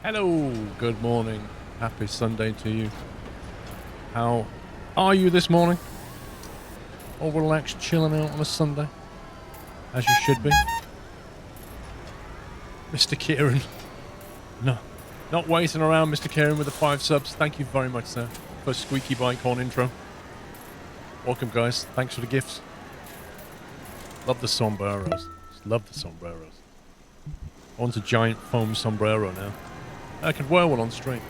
Hello, good morning. Happy Sunday to you. How are you this morning? All relaxed, chilling out on a Sunday, as you should be. Mr. Kieran. No, not waiting around, Mr. Kieran, with the 5 subs. Thank you very much, sir, for Squeaky Bike Horn intro. Welcome, guys. Thanks for the gifts. Love the sombreros. Just love the sombreros. I want a giant foam sombrero now. I could wear one on stream.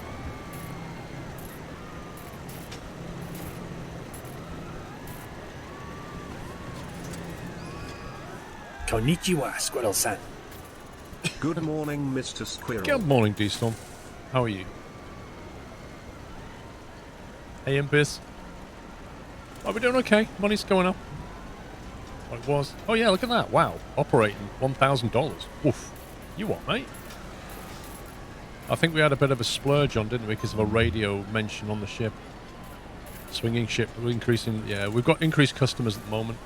Konnichiwa, Squirrel-san. Good morning, Mr. Squirrel. Good morning, D-Storm. How are you? Hey, Impiss. Are we doing okay? Money's going up. What it was. Oh, yeah, look at that. Wow. Operating $1,000. Oof. You what, mate? I think we had a bit of a splurge on, didn't we, because of a radio mention on the ship. Swinging ship, we're increasing. Yeah, we've got increased customers at the moment.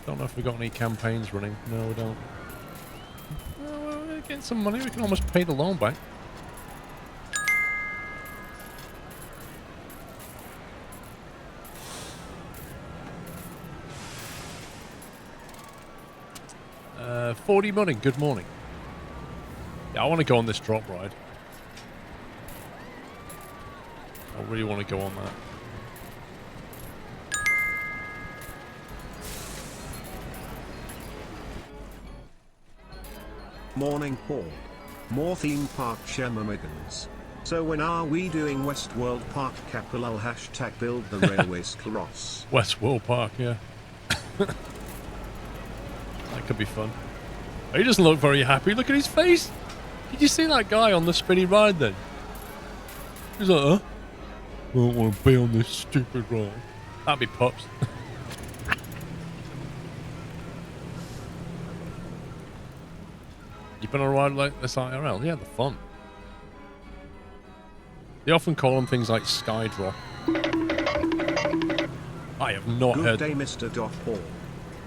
Don't know if we've got any campaigns running. No, we don't. Well, we're getting some money. We can almost pay the loan back. $40 money. Good morning. Yeah, I want to go on this drop ride. I really want to go on that. Morning, Paul. More theme park shenanigans. So when are we doing Westworld Park Capilal # build the railway scleros? Westworld Park, yeah. That could be fun. He doesn't look very happy. Look at his face. Did you see that guy on the spinny ride then? He's like, huh? I don't want to be on this stupid ride. That'd be Pups. You been on a ride like this IRL? Yeah, they're fun. They often call them things like Skydrop. I have not heard... Good day, Mr. Paul.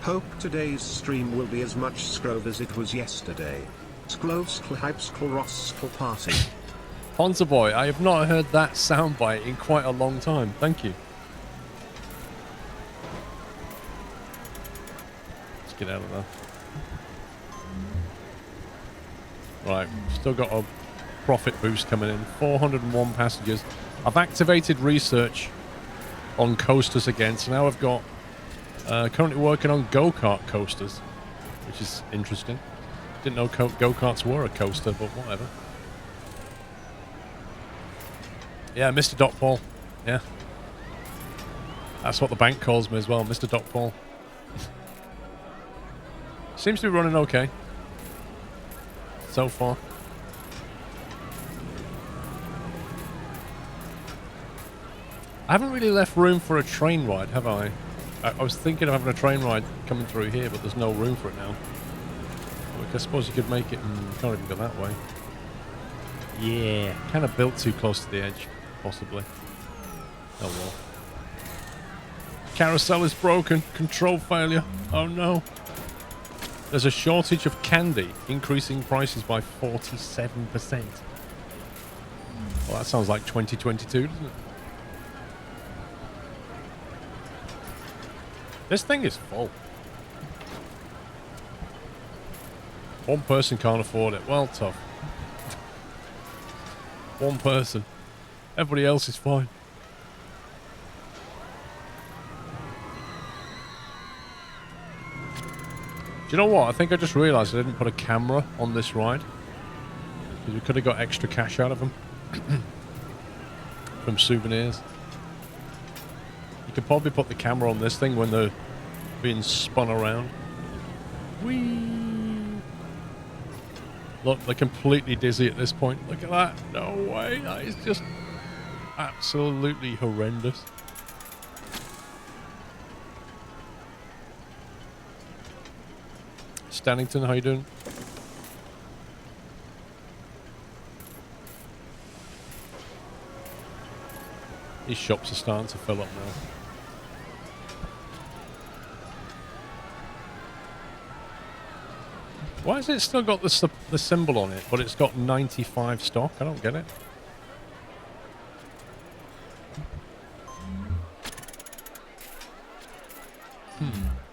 Hope today's stream will be as much scrove as it was yesterday. Sklovs hypes skleros party. Ponza Boy, I have not heard that soundbite in quite a long time. Thank you. Let's get out of there. Right, still got a profit boost coming in. 401 passengers. I've activated research on coasters again, so now I've got currently working on go-kart coasters, which is interesting. Didn't know go-karts were a coaster, but whatever. Yeah, Mr. Paul. Yeah. That's what the bank calls me as well, Mr. Paul. Seems to be running okay. So far. I haven't really left room for a train ride, have I? I was thinking of having a train ride coming through here, but there's no room for it now. I suppose you could make it and you can't even go that way. Yeah, kind of built too close to the edge, possibly. Oh well. Carousel is broken. Control failure. Oh no. There's a shortage of candy, increasing prices by 47%. Well, that sounds like 2022, doesn't it? This thing is full. One person can't afford it. Well, tough. One person. Everybody else is fine. Do you know what? I think I just realised I didn't put a camera on this ride. Because we could have got extra cash out of them. From souvenirs. You could probably put the camera on this thing when they're being spun around. Whee! Look, they're completely dizzy at this point. Look at that. No way. That is just absolutely horrendous. Stannington, how you doing? These shops are starting to fill up now. Why has it still got the symbol on it, but it's got 95 stock? I don't get it.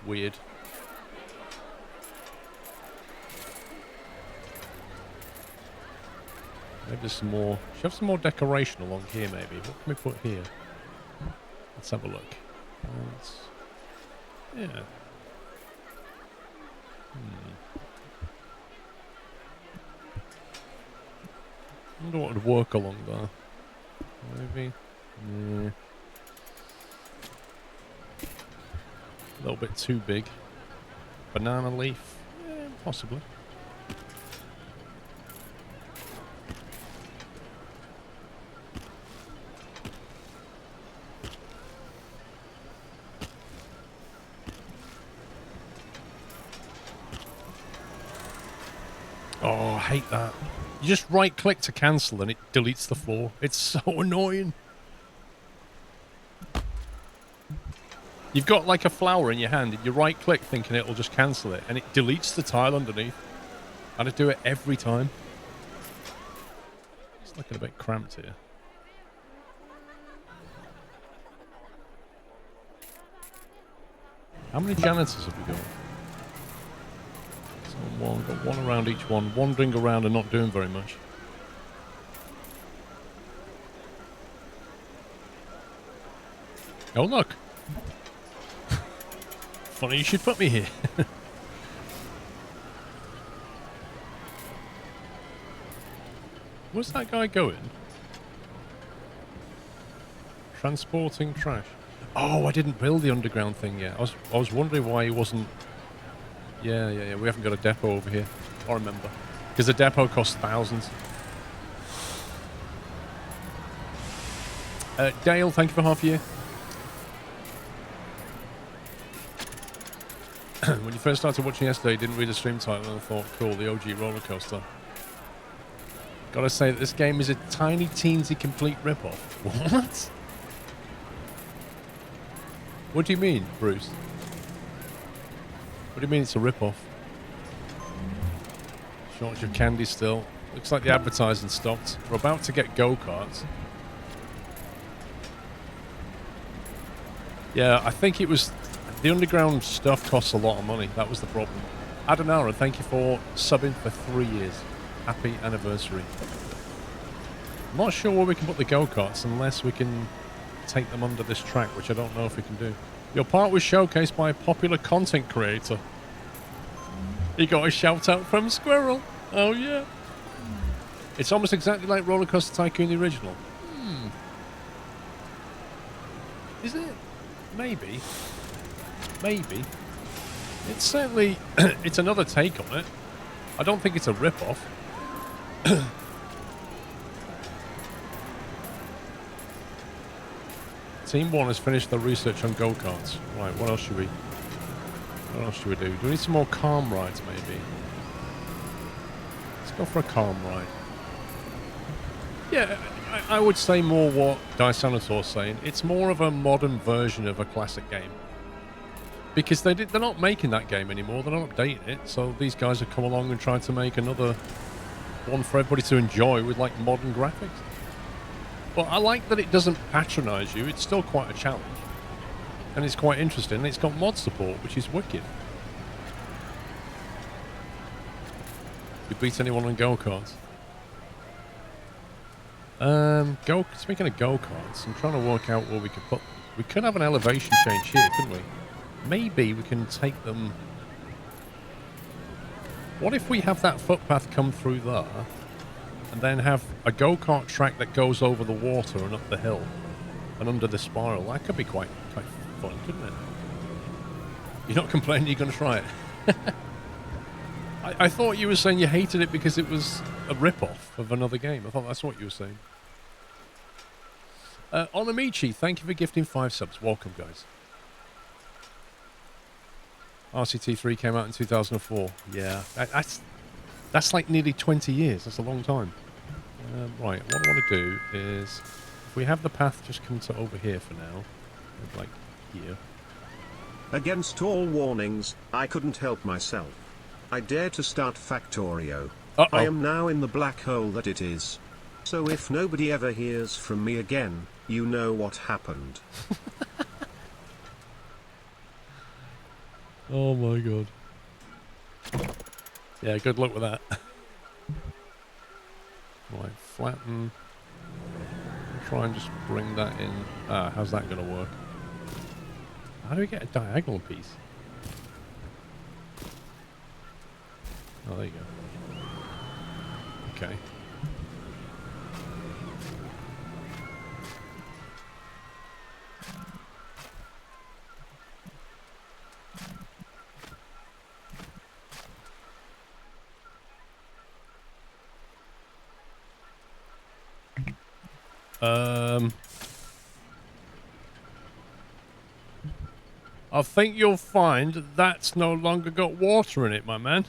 Weird. Maybe there's some more. Should have some more decoration along here, maybe. What can we put here? Let's have a look. Yeah. I wonder what would work along there. Maybe. Yeah. A little bit too big. Banana leaf? Yeah, possibly. Oh, I hate that. You just right click to cancel and it deletes the floor. It's so annoying. You've got like a flower in your hand and you right click thinking it'll just cancel it and it deletes the tile underneath. And I do it every time. It's looking a bit cramped here. How many janitors have we got? So one, got one around each one, wandering around and not doing very much. Oh look! Funny you should put me here. Where's that guy going? Transporting trash. Oh, I didn't build the underground thing yet. I was wondering why he wasn't. Yeah. We haven't got a depot over here. I remember. Because the depot costs thousands. Dale, thank you for half a year. When you first started watching yesterday, you didn't read the stream title and I thought, cool, the OG roller coaster. Gotta say that this game is a tiny, teensy, complete rip-off. What? What do you mean, Bruce? What do you mean it's a rip-off? Shortage of candy still. Looks like the advertising stopped. We're about to get go-karts. Yeah, I think it was... The underground stuff costs a lot of money. That was the problem. Adenara, thank you for subbing for 3 years. Happy anniversary. I'm not sure where we can put the go-karts unless we can take them under this track, which I don't know if we can do. Your part was showcased by a popular content creator. You got a shout out from Squirrel. Oh yeah. It's almost exactly like Roller Coaster Tycoon the original. Is it? Maybe. Maybe. It's certainly... it's another take on it. I don't think it's a rip-off. Team 1 has finished their research on go-karts. Right, what else should we... What else should we do? Do we need some more calm rides, maybe? Let's go for a calm ride. Yeah, I would say more what Dysanator's saying. It's more of a modern version of a classic game. Because they're not making that game anymore. They're not updating it. So these guys have come along and tried to make another one for everybody to enjoy with like modern graphics. But I like that it doesn't patronize you. It's still quite a challenge. And it's quite interesting. And it's got mod support, which is wicked. You beat anyone on go-karts? Speaking of go-karts, I'm trying to work out where we could put them. We could have an elevation change here, couldn't we? Maybe we can take them... What if we have that footpath come through there and then have a go-kart track that goes over the water and up the hill and under the spiral? That could be quite fun, couldn't it? You're not complaining you're going to try it? I thought you were saying you hated it because it was a rip-off of another game. I thought that's what you were saying. Onamichi, thank you for gifting 5 subs. Welcome, guys. RCT3 came out in 2004. Yeah, that's like nearly 20 years. That's a long time. Right, what I want to do is, if we have the path just come to over here for now, like here. Against all warnings, I couldn't help myself. I dare to start Factorio. Uh-oh. I am now in the black hole that it is. So if nobody ever hears from me again, you know what happened. Oh my god. Yeah, good luck with that. Right, flatten. Try and just bring that in. Ah, how's that going to work? How do we get a diagonal piece? Oh, there you go. Okay. I think you'll find that's no longer got water in it, my man.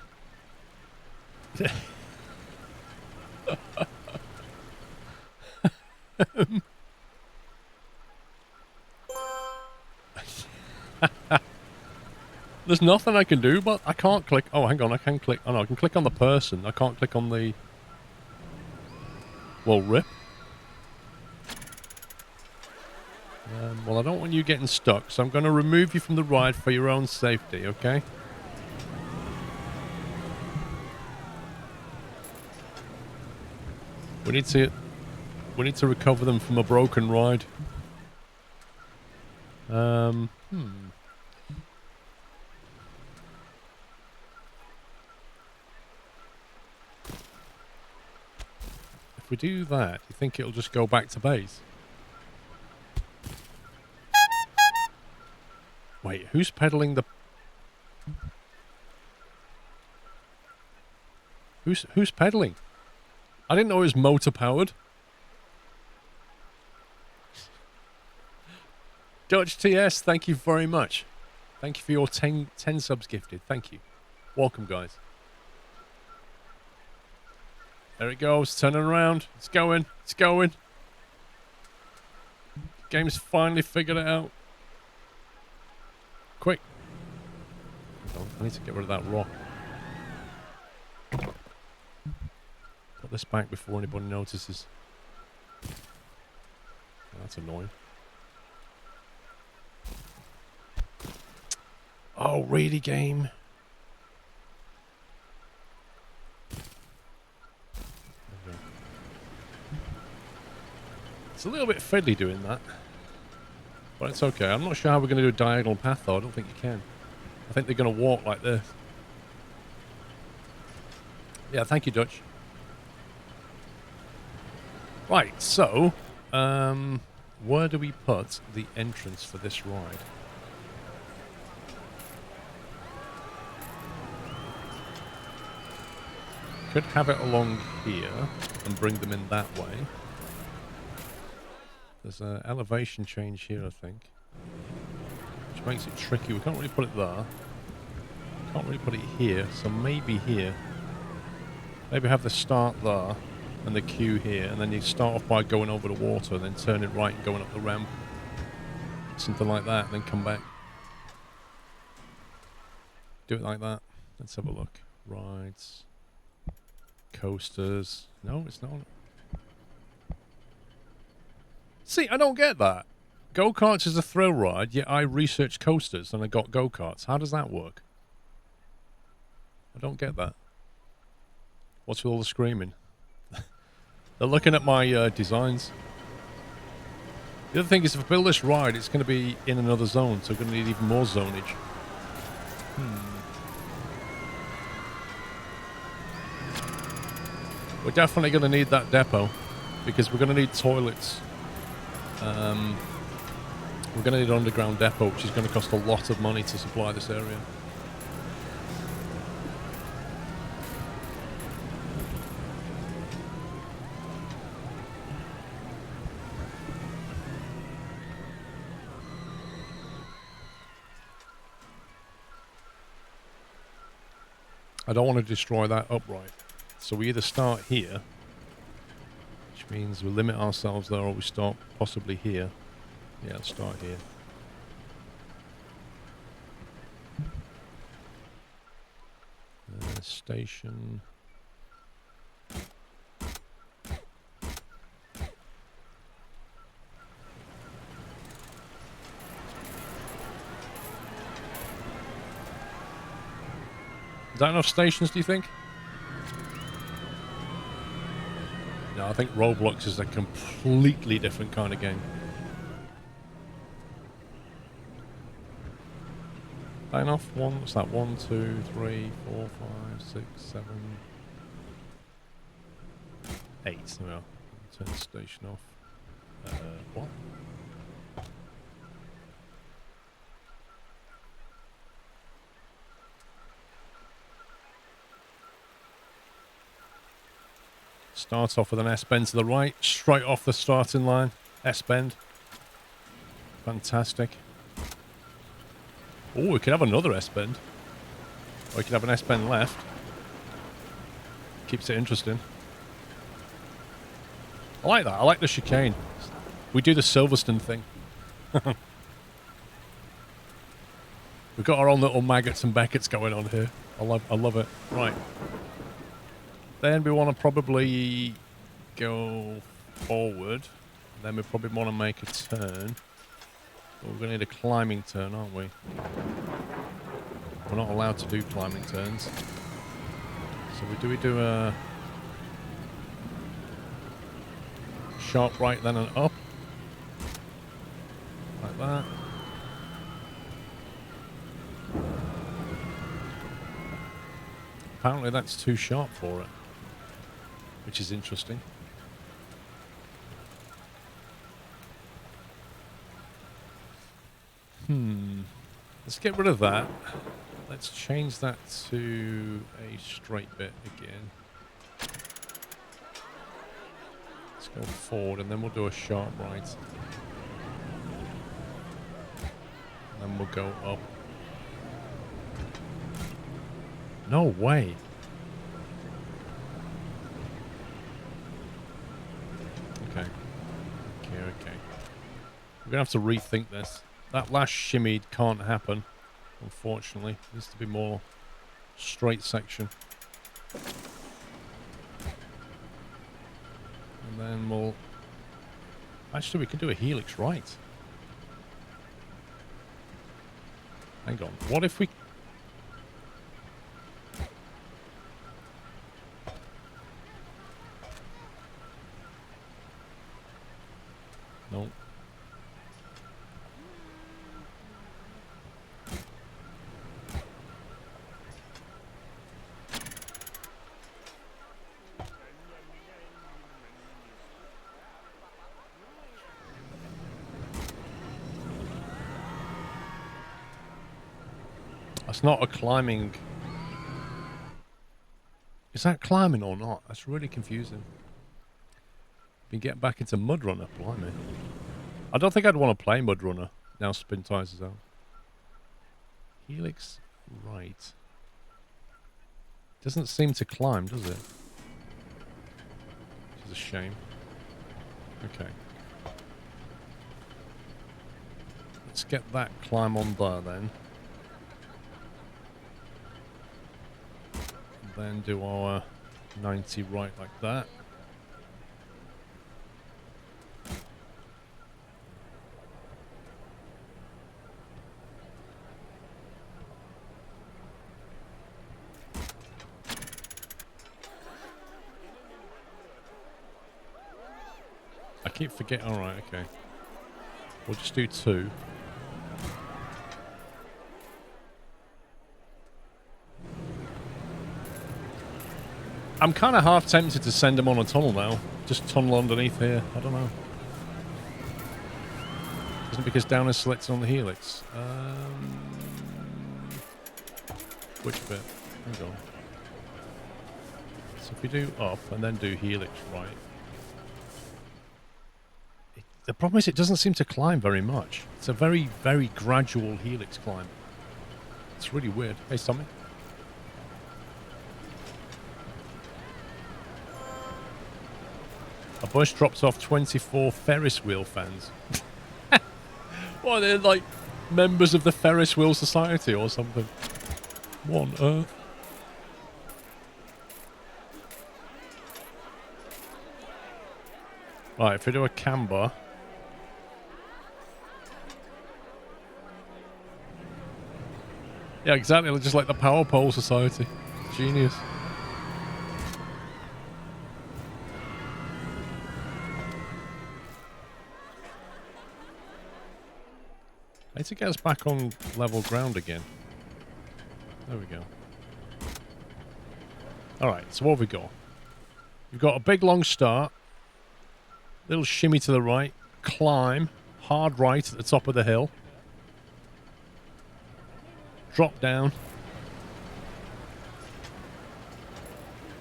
There's nothing I can do, but I can't click. Oh, hang on, I can click. Oh no, I can click on the person. I can't click on the... Well, rip. Well, I don't want you getting stuck, so I'm going to remove you from the ride for your own safety, okay? We need to recover them from a broken ride. If we do that, you think it'll just go back to base? Wait, who's pedaling the... Who's pedaling? I didn't know it was motor powered. Dutch TS, thank you very much. Thank you for your 10 subs gifted. Thank you. Welcome, guys. There it goes, turning around. It's going. It's going. Game's finally figured it out. Quick. Oh, I need to get rid of that rock. Put this back before anybody notices. Oh, that's annoying. Oh, really, game? Okay. It's a little bit fiddly doing that. But it's okay. I'm not sure how we're going to do a diagonal path, though. I don't think you can. I think they're going to walk like this. Yeah, thank you, Dutch. Right, so... where do we put the entrance for this ride? Could have it along here and bring them in that way. There's an elevation change here, I think, which makes it tricky. We can't really put it there. Can't really put it here, so maybe here. Maybe have the start there and the queue here, and then you start off by going over the water, and then turn it right and going up the ramp. Something like that, and then come back. Do it like that. Let's have a look. Rides. Coasters. No, it's not. See, I don't get that. Go-karts is a thrill ride, yet I researched coasters and I got go-karts. How does that work? I don't get that. What's with all the screaming? They're looking at my designs. The other thing is, if I build this ride, it's going to be in another zone, so we're going to need even more zonage. We're definitely going to need that depot, because we're going to need toilets. We're going to need an underground depot, which is going to cost a lot of money to supply this area. I don't want to destroy that upright. So we either start here, which means we limit ourselves there, or we start possibly here. Yeah, let's start here. station. Is that enough stations, do you think? No, I think Roblox is a completely different kind of game. Is that enough? What's that? 1, 2, 3, 4, 5, 6, 7, 8. There we are. Turn the station off. What? Start off with an S-bend to the right, straight off the starting line. S-bend. Fantastic. Oh, we could have another S-bend. Or we could have an S-bend left. Keeps it interesting. I like that. I like the chicane. We do the Silverstone thing. We've got our own little Maggots and Becketts going on here. I love it. Right. Then we want to probably go forward. Then we probably want to make a turn. But we're going to need a climbing turn, aren't we? We're not allowed to do climbing turns. So we do a sharp right, then an up. Like that. Apparently that's too sharp for it. Which is interesting. Let's get rid of that. Let's change that to a straight bit again. Let's go forward and then we'll do a sharp right. And then we'll go up. No way. Okay. We're gonna have to rethink this. That last shimmy can't happen, unfortunately. It needs to be more straight section. And then we'll... Actually, we can do a helix right. Hang on. What if we... No. That's not a climbing... Is that climbing or not? That's really confusing. You get back into Mud Runner, blimey. I don't think I'd want to play Mud Runner now Spin Tires is out. Helix right. Doesn't seem to climb, does it? Which is a shame. Okay. Let's get that climb on there then. And then do our 90 right like that. I keep forgetting. Alright, okay. We'll just do 2. I'm kind of half tempted to send him on a tunnel now. Just tunnel underneath here. I don't know. Isn't it because down is selected on the helix? Which bit? Hang on. So if we do up and then do helix right. The problem is it doesn't seem to climb very much. It's a very, very gradual helix climb. It's really weird. Hey, Tommy. A bush drops off 24 Ferris wheel fans. What, they're like members of the Ferris Wheel Society or something? What on earth? Right, if we do a camber. Yeah, exactly. Just like the Power Pole Society. Genius. I need to get us back on level ground again. There we go. Alright, so what have we got? We've got a big long start. Little shimmy to the right. Climb. Hard right at the top of the hill. Drop down.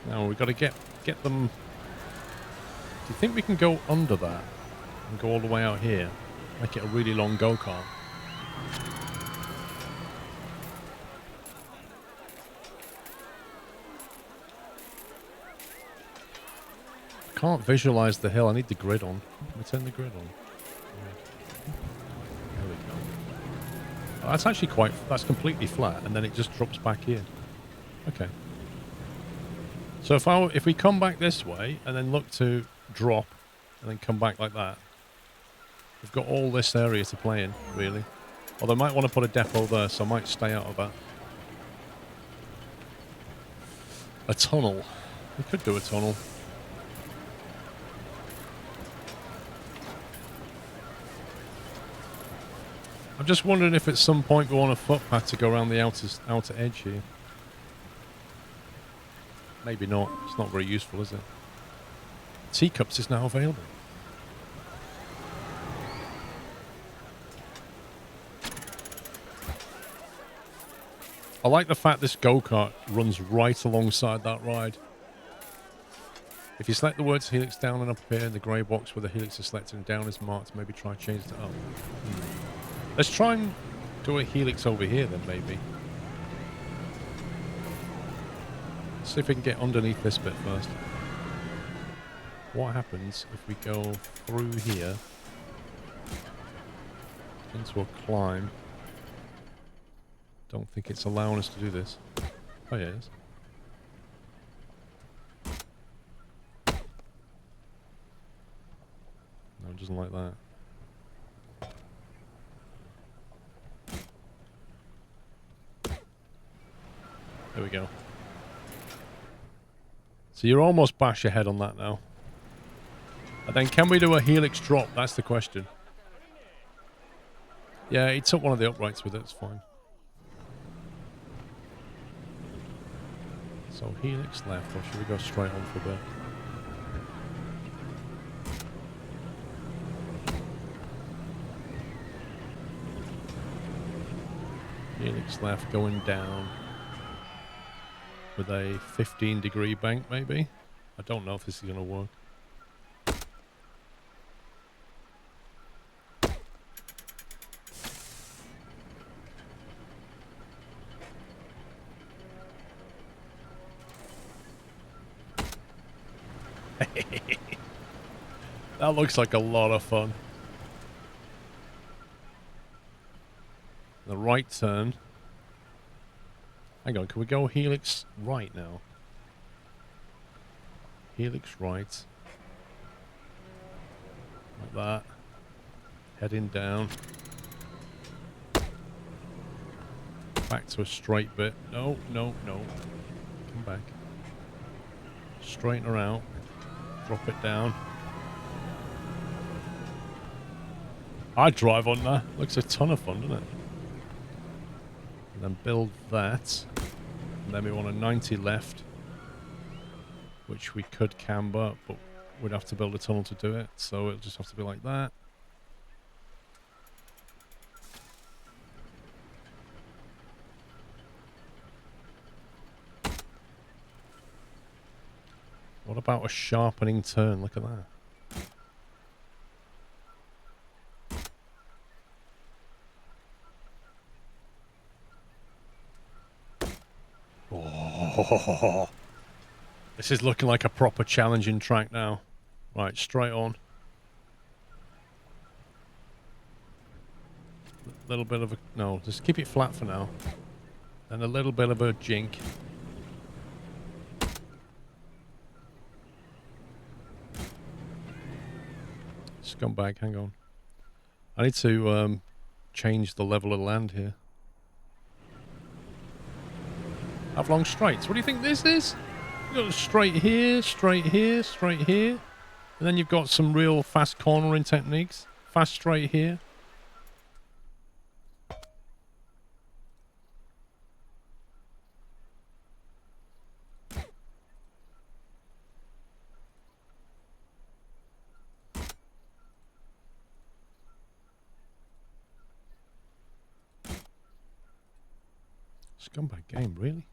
Now we've got to get them... Do you think we can go under that? And go all the way out here? Make it a really long go-kart. I can't visualize the hill. I need the grid on. Let me turn the grid on. There we go. Oh, that's actually quite... That's completely flat, and then it just drops back in. Okay. So if we come back this way, and then look to drop, and then come back like that, we've got all this area to play in, really. Although I might want to put a depot there, so I might stay out of that. A tunnel. We could do a tunnel. I'm just wondering if at some point we want a footpath to go around the outer edge here. Maybe not. It's not very useful, is it? Teacups is now available. I like the fact this go-kart runs right alongside that ride. If you select the words helix down and up here in the grey box where the helix is selected and down is marked, maybe try changing it up. Let's try and do a helix over here then, maybe. See if we can get underneath this bit first. What happens if we go through here into a climb? Don't think it's allowing us to do this. Oh yeah, it is. No, it doesn't like that. There we go. So you're almost bash ahead on that now. And then can we do a helix drop? That's the question. Yeah, he took one of the uprights with it. It's fine. So helix left, or should we go straight on for a bit? Helix left going down with a 15-degree bank, maybe? I don't know if this is going to work. That looks like a lot of fun. The right turn. Hang on, can we go helix right now? Helix right. Like that. Heading down. Back to a straight bit. No, no, no. Come back. Straighten her out. Drop it down. I'd drive on that. Looks a ton of fun, doesn't it? And then build that. And then we want a 90 left. Which we could camber, but we'd have to build a tunnel to do it. So it'll just have to be like that. What about a sharpening turn? Look at that. Oh, this is looking like a proper challenging track now. Right, straight on. Little bit of a... No, just keep it flat for now. And a little bit of a jink. Scumbag, hang on. I need to change the level of land here. Have long straights. What do you think this is? You've got straight here, straight here, straight here. And then you've got some real fast cornering techniques. Fast straight here. Scumbag game, really?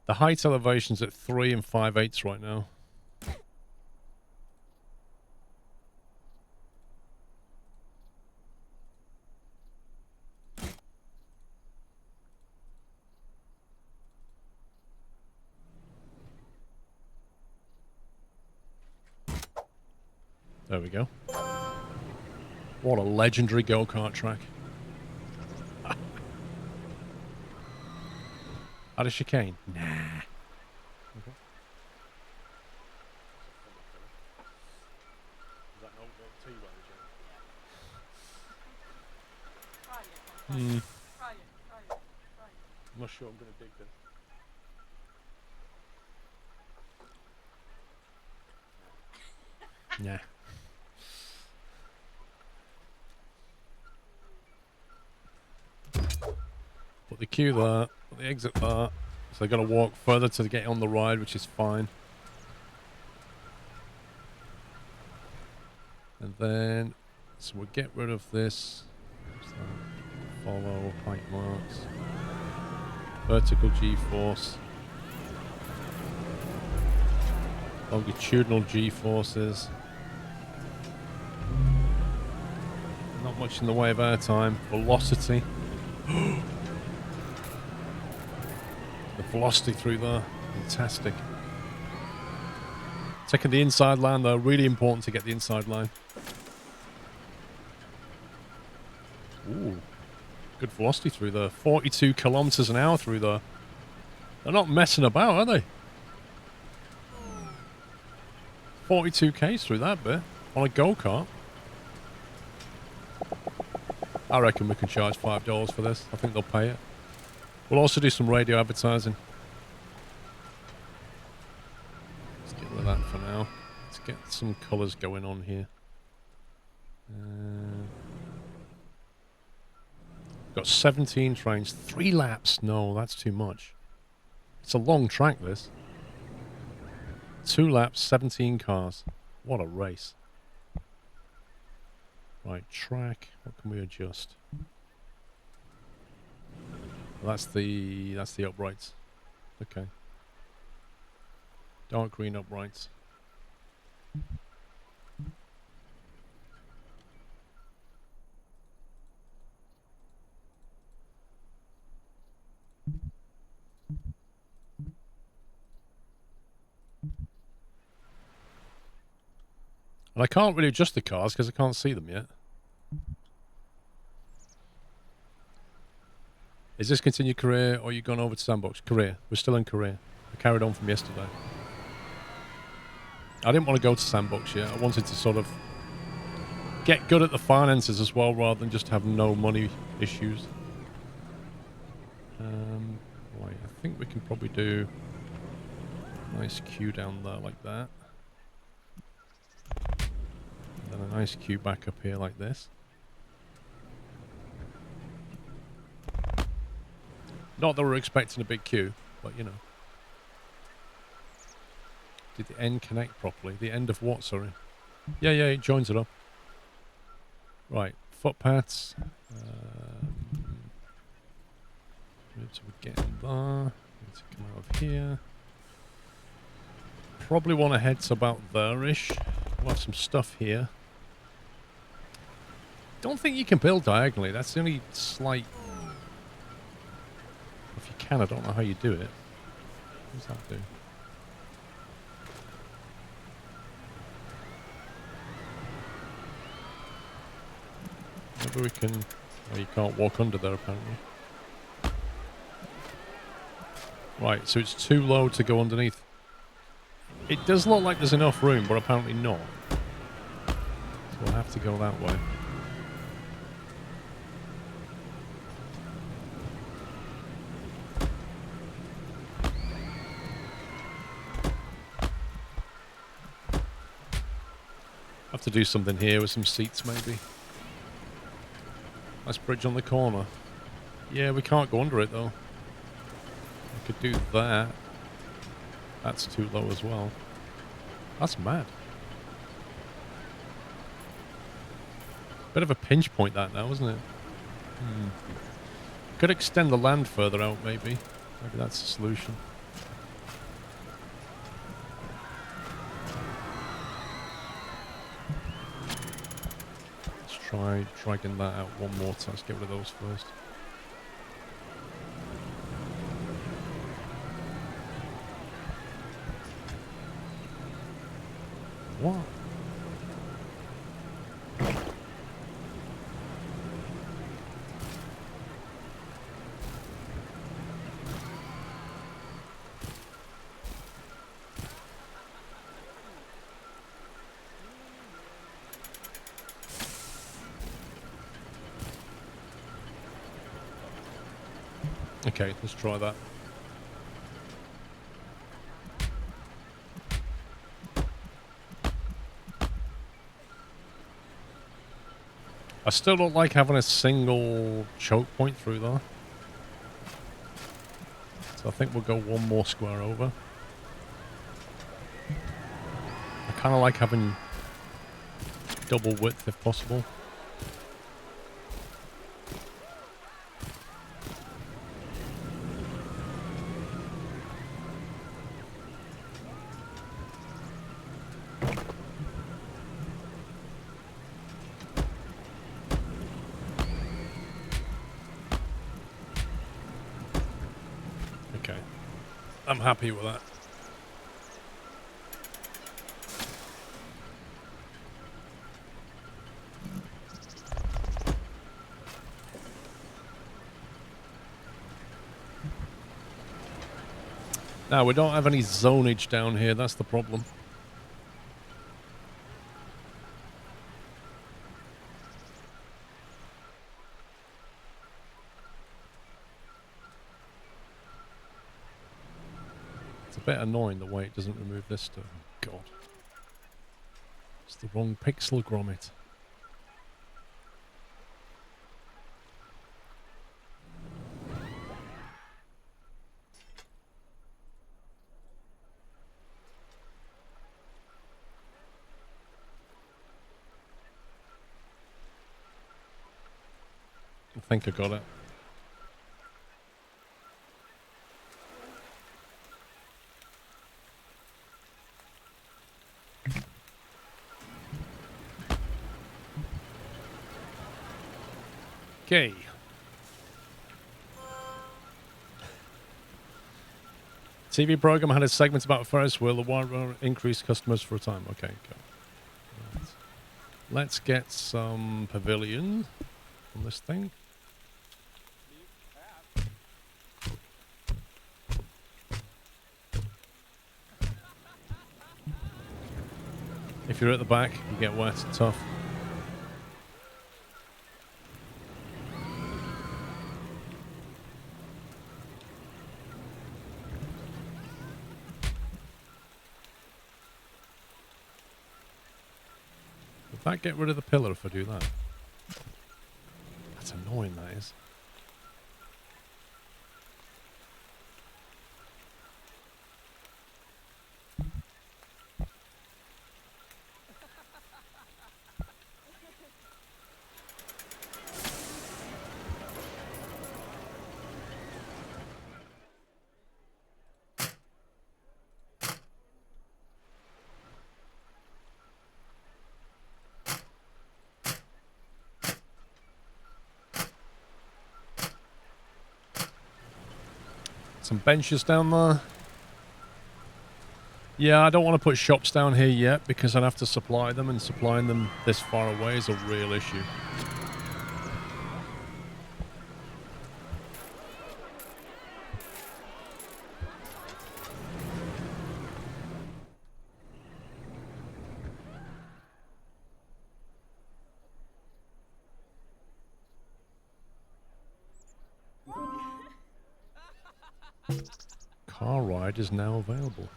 The height elevation's at 3 5/8 right now. There we go. What a legendary go-kart track. Out of chicane? Nah. Okay. I'm not sure I'm going to dig this. Nah. Put the queue there, put the exit there. So they're going to walk further to get on the ride, which is fine. And then, so we'll get rid of this. Follow, height marks. Vertical G-force. Longitudinal G-forces. Not much in the way of airtime. Velocity. The velocity through there. Fantastic. Taking the inside line though. Really important to get the inside line. Ooh. Good velocity through there. 42 kilometers an hour through there. They're not messing about, are they? 42 k's through that bit on a go-kart. I reckon we can charge $5 for this. I think they'll pay it. We'll also do some radio advertising. Let's get rid of that for now. Let's get some colours going on here. Got 17 trains, 3 laps. No, that's too much. It's a long track, this. 2 laps, 17 cars. What a race. Right, track. What can we adjust? Well, that's the uprights. Okay. Dark green uprights. And I can't really adjust the cars because I can't see them yet. Is this continued career or you gone over to Sandbox? Career. We're still in career. I carried on from yesterday. I didn't want to go to Sandbox yet. I wanted to sort of get good at the finances as well rather than just have no money issues. Right, I think we can probably do a nice queue down there like that. And then a nice queue back up here like this. Not that we're expecting a big queue, but you know. Did the end connect properly? The end of what, sorry? Yeah, it joins it up. Right, footpaths. Need to get in there. Need to come out of here. Probably want to head to about there-ish. We'll have some stuff here. Don't think you can build diagonally. That's the only slight... If you can, I don't know how you do it. What does that do? Maybe we can... Oh, you can't walk under there, apparently. Right, so it's too low to go underneath. It does look like there's enough room, but apparently not. So we'll have to go that way. Have to do something here with some seats, maybe. Nice bridge on the corner. Yeah, we can't go under it, though. We could do that. That's too low as well. That's mad. Bit of a pinch point that now, isn't it? Could extend the land further out, maybe. Maybe that's the solution. Let's try dragging that out one more time. Let's get rid of those first. What? Okay, let's try that. I still don't like having a single choke point through there. So I think we'll go one more square over. I kind of like having double width if possible. I'm happy with that. Now, we don't have any zonage down here, that's the problem. Bit annoying the way it doesn't remove this stuff. Oh, God. It's the wrong pixel grommet. I think I got it. Okay. TV program had a segment about Ferris wheel. The one increased customers for a time. Okay, go. Right. Let's get some pavilion on this thing. If you're at the back, you get wet and tough. Would that get rid of the pillar if I do that? That's annoying, that is. Some benches down there. Yeah, I don't want to put shops down here yet because I'd have to supply them, and supplying them this far away is a real issue. car ride is now available.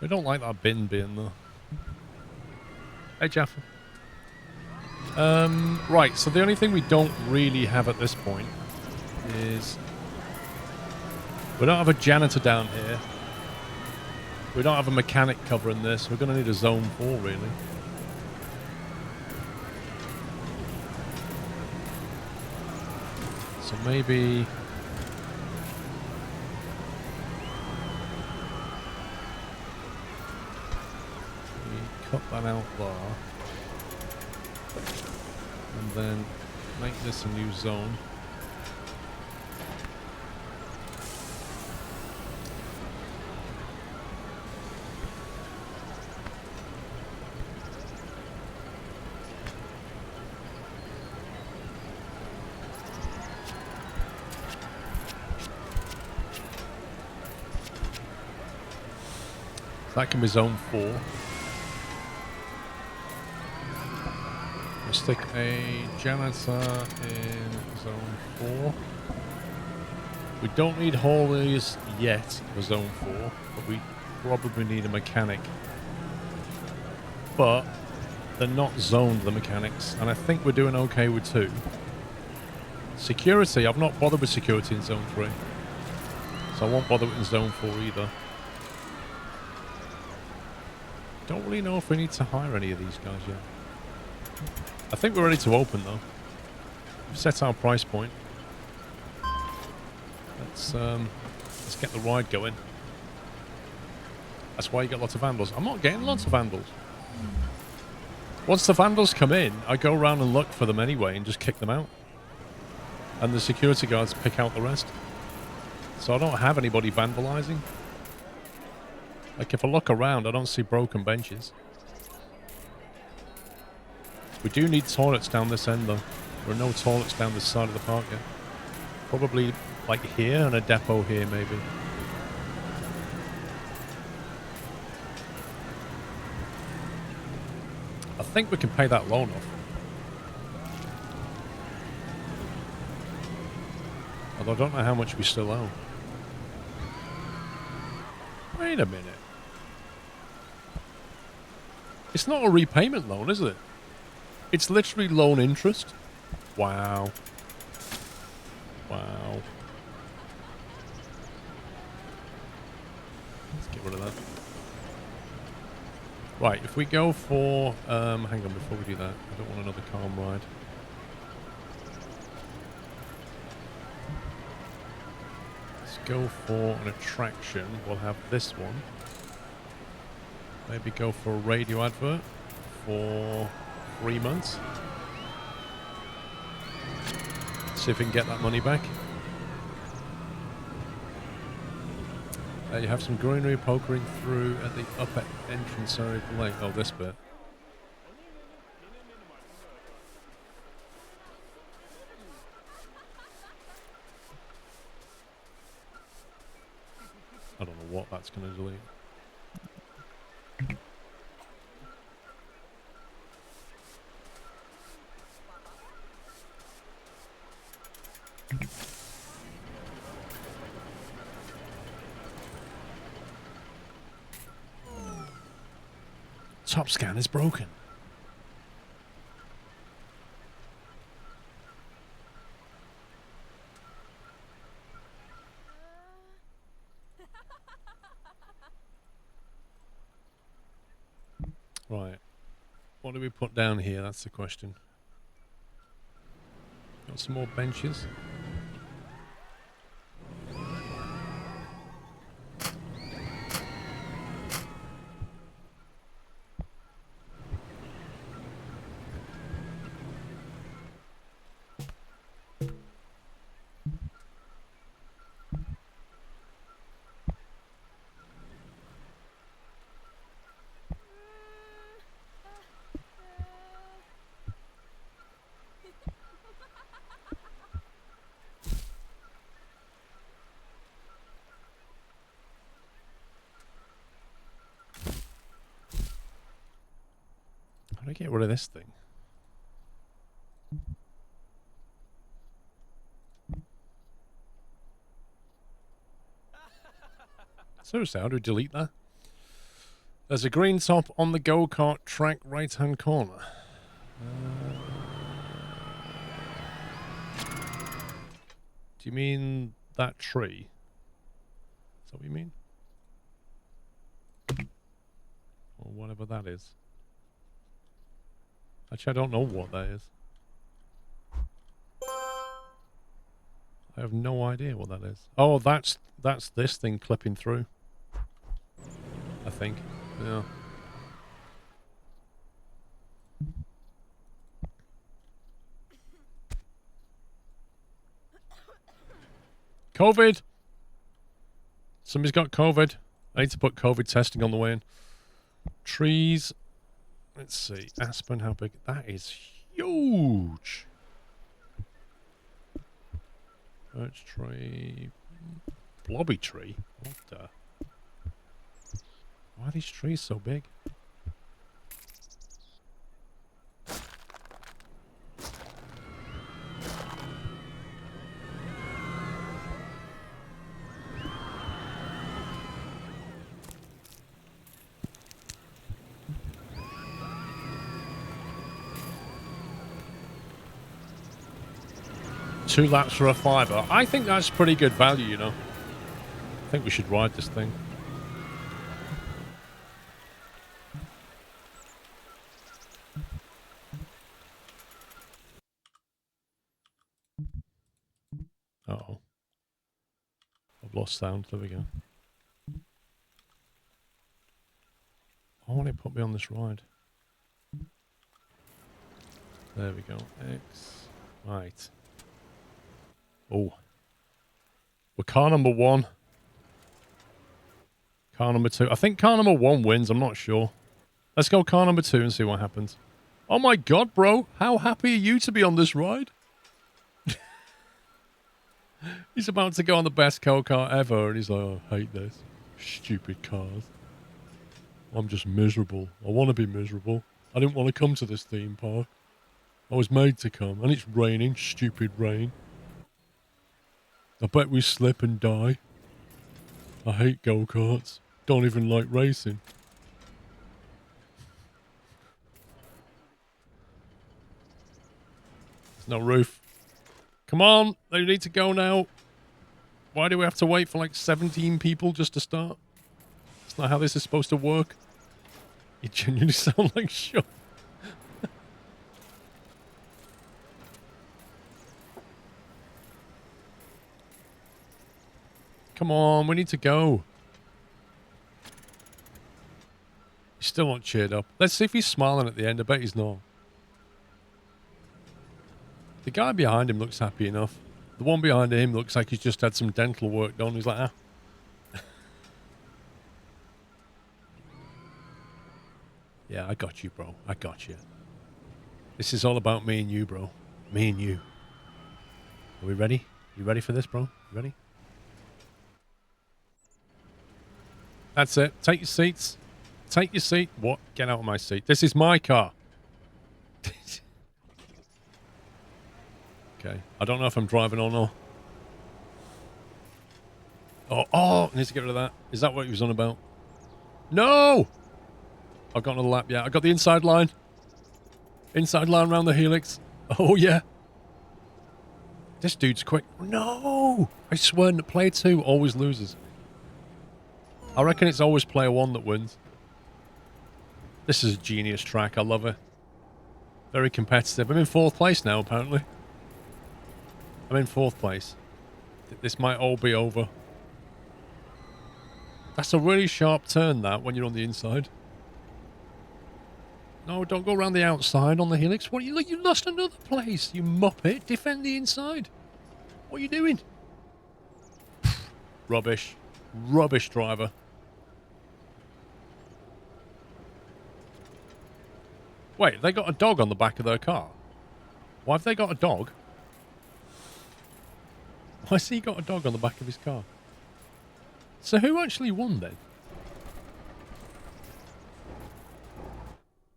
I don't like that bin being there. Hey, Jaffa. Right, so the only thing we don't really have at this point is... we don't have a janitor down here. We don't have a mechanic covering this. We're going to need a zone 4, really. So maybe... cut that out there. And then make this a new zone. That can be zone 4. We'll stick a janitor in zone 4. We don't need haulers yet for zone 4, but we probably need a mechanic. But they're not zoned, the mechanics, and I think we're doing okay with 2. Security, I've not bothered with security in zone 3. So I won't bother with in zone 4 either. Don't really know if we need to hire any of these guys yet. I think we're ready to open though. We've set our price point. Let's get the ride going. That's why you get lots of vandals. I'm not getting lots of vandals. Once the vandals come in, I go around and look for them anyway and just kick them out. And the security guards pick out the rest. So I don't have anybody vandalizing. Like, if I look around, I don't see broken benches. We do need toilets down this end, though. There are no toilets down this side of the park yet. Probably, like, here and a depot here, maybe. I think we can pay that loan off. Although I don't know how much we still owe. Wait a minute. It's not a repayment loan, is it? It's literally loan interest. Wow. Wow. Let's get rid of that. Right, if we go for... hang on, before we do that, I don't want another calm ride. Let's go for an attraction. We'll have this one. Maybe go for a radio advert for 3 months. See if we can get that money back. You have some greenery pokering through at the upper entrance area of the lake. Oh, this bit. I don't know what that's going to delete. Top scan is broken. Right. What do we put down here? That's the question. Got some more benches. How do I get rid of this thing? Seriously, how do we delete that? There's a green top on the go-kart track right-hand corner. Do you mean that tree? Is that what you mean? Or whatever that is. Actually, I don't know what that is. I have no idea what that is. Oh, that's this thing clipping through. I think. Yeah. COVID! Somebody's got COVID. I need to put COVID testing on the way in. Trees. Let's see. Aspen, how big? That is huge! Birch tree. Blobby tree? What the? Why are these trees so big? $2 laps for a fiver. I think that's pretty good value, you know. I think we should ride this thing. Uh-oh. I've lost sound. There we go. Why won't it put me on this ride? There we go. X. Right. Oh. We're car number 1. Car number 2. I think car number 1 wins. I'm not sure. Let's go car number 2 and see what happens. Oh my god, bro. How happy are you to be on this ride? He's about to go on the best go-kart ever, and he's like, oh, I hate this. Stupid cars. I'm just miserable. I want to be miserable. I didn't want to come to this theme park. I was made to come, and it's raining. Stupid rain. I bet we slip and die. I hate go-karts. Don't even like racing. There's no roof. Come on, they need to go now. Why do we have to wait for like 17 people just to start? That's not how this is supposed to work. You genuinely sound like Sean. Come on, we need to go. He's still not cheered up. Let's see if he's smiling at the end. I bet he's not. The guy behind him looks happy enough. The one behind him looks like he's just had some dental work done. He's like, ah. Yeah, I got you, bro. I got you. This is all about me and you, bro. Me and you. Are we ready? You ready for this, bro? You ready? That's it. Take your seats. Take your seat. What? Get out of my seat. This is my car. Okay. I don't know if I'm driving or not. Oh, I need to get rid of that. Is that what he was on about? No! I've got another lap, yeah. I got the inside line. Inside line around the helix. Oh, yeah. This dude's quick. No! I swear, player 2 always loses. I reckon it's always player 1 that wins. This is a genius track. I love it. Very competitive. I'm in 4th place now, apparently. I'm in 4th place. This might all be over. That's a really sharp turn, that, when you're on the inside. No, don't go around the outside on the helix. What, you lost another place, you muppet. Defend the inside. What are you doing? Rubbish. Rubbish driver. Wait, they got a dog on the back of their car. Why have they got a dog? Why has he got a dog on the back of his car? So who actually won then?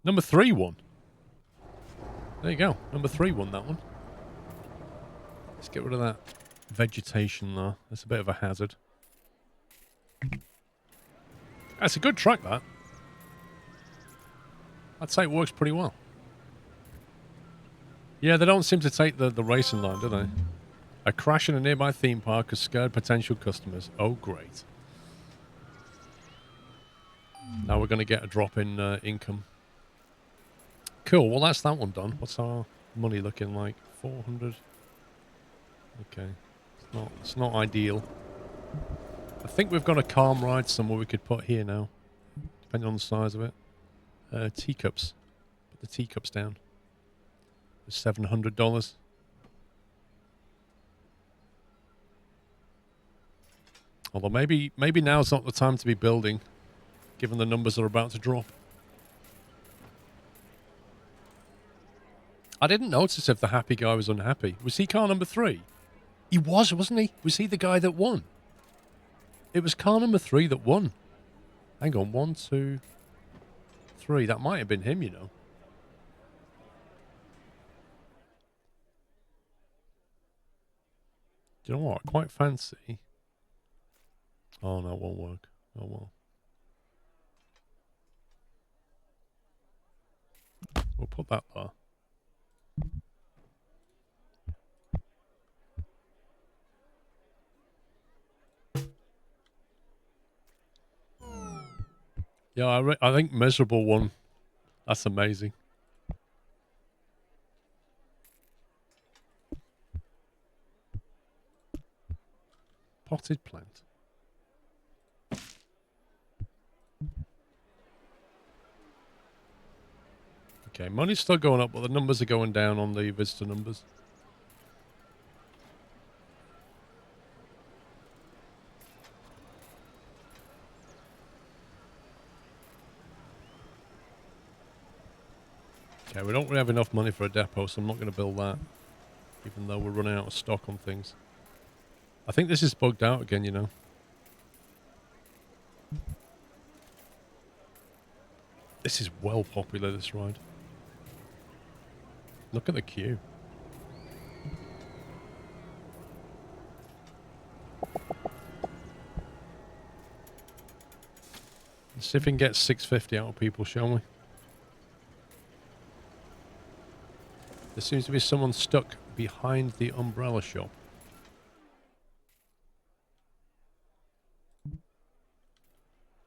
Number 3 won. There you go. Number 3 won that one. Let's get rid of that vegetation there. That's a bit of a hazard. That's a good track, that. I'd say it works pretty well. Yeah, they don't seem to take the racing line, do they? A crash in a nearby theme park has scared potential customers. Oh, great. Now we're going to get a drop in income. Cool, well, that's that one done. What's our money looking like? 400. Okay. It's not ideal. I think we've got a calm ride somewhere we could put here now, depending on the size of it. Teacups. Put the teacups down. For $700. Although maybe now's not the time to be building, given the numbers are about to drop. I didn't notice if the happy guy was unhappy. Was he car number 3? He was, wasn't he? Was he the guy that won? It was car number 3 that won. Hang on, 1, 2, 3. That might have been him, you know. Do you know what? I quite fancy. Oh, no, it won't work. Oh, well. We'll put that there. Yeah, I think miserable one. That's amazing. Potted plant. Okay, money's still going up, but the numbers are going down on the visitor numbers. Okay, we don't really have enough money for a depot, so I'm not going to build that, even though we're running out of stock on things. I think this is bugged out again, you know. This is well popular, this ride. Look at the queue. Let's see if we can get 650 out of people, shall we? There seems to be someone stuck behind the umbrella shop.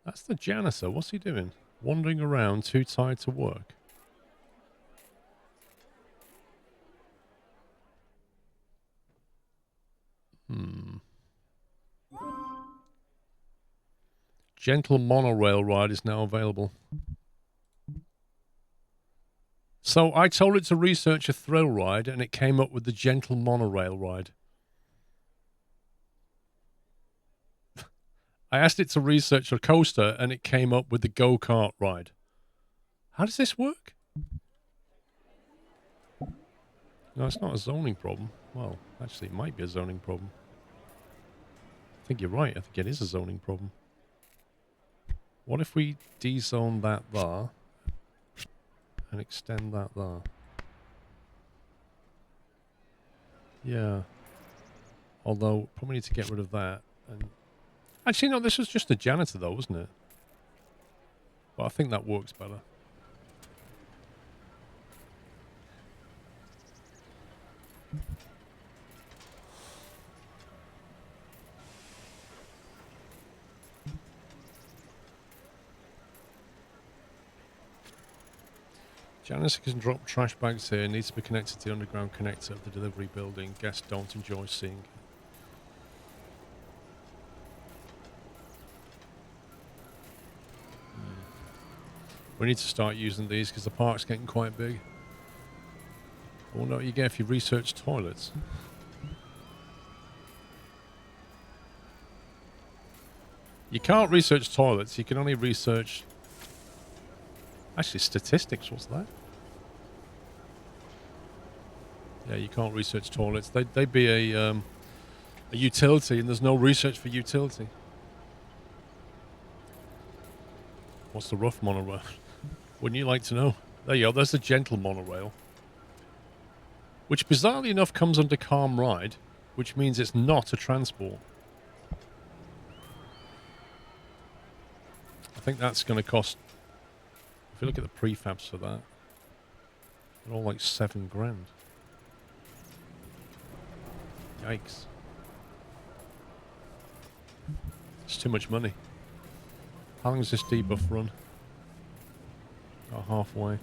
That's the janitor. What's he doing? Wandering around, too tired to work. Gentle monorail ride is now available. So I told it to research a thrill ride, and it came up with the gentle monorail ride. I asked it to research a coaster, and it came up with the go-kart ride. How does this work? No, it's not a zoning problem. Well, actually, it might be a zoning problem. I think you're right. I think it is a zoning problem. What if we de-zone that there and extend that there? Yeah. Although, probably need to get rid of that. And actually, no, this was just a janitor, though, wasn't it? But I think that works better. Janitor can drop trash bags here. Needs to be connected to the underground connector of the delivery building. Guests don't enjoy seeing it. We need to start using these because the park's getting quite big. I wonder what you get if you research toilets. You can't research toilets. You can only research... Actually, statistics. What's that? Yeah, you can't research toilets. They'd be a utility, and there's no research for utility. What's the rough monorail? Wouldn't you like to know? There you go. There's the gentle monorail. which bizarrely enough comes under Calm Ride, which means it's not a transport. I think that's going to cost, if you look at the prefabs for that, they're all like $7,000. Yikes. It's too much money. How long is this debuff run? About halfway.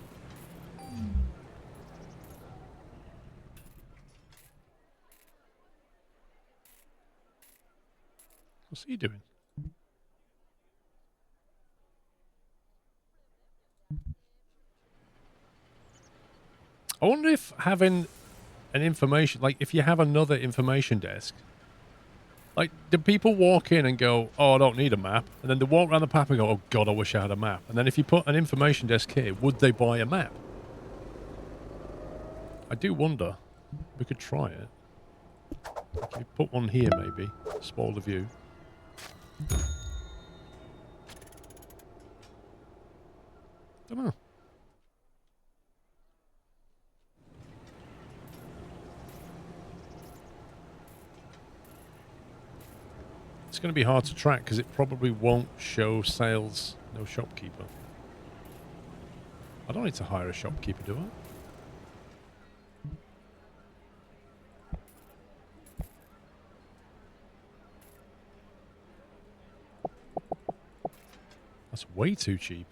What's he doing? I wonder if having an information, like if you have another information desk, like do people walk in and go, oh, I don't need a map, and then they walk around the map and go, oh god, I wish I had a map, and then if you put an information desk here, would they buy a map? I do wonder. We could try it. If you put one here maybe, spoil the view. Don't know. It's going to be hard to track because it probably won't show sales, no shopkeeper. I don't need to hire a shopkeeper, do I? That's way too cheap.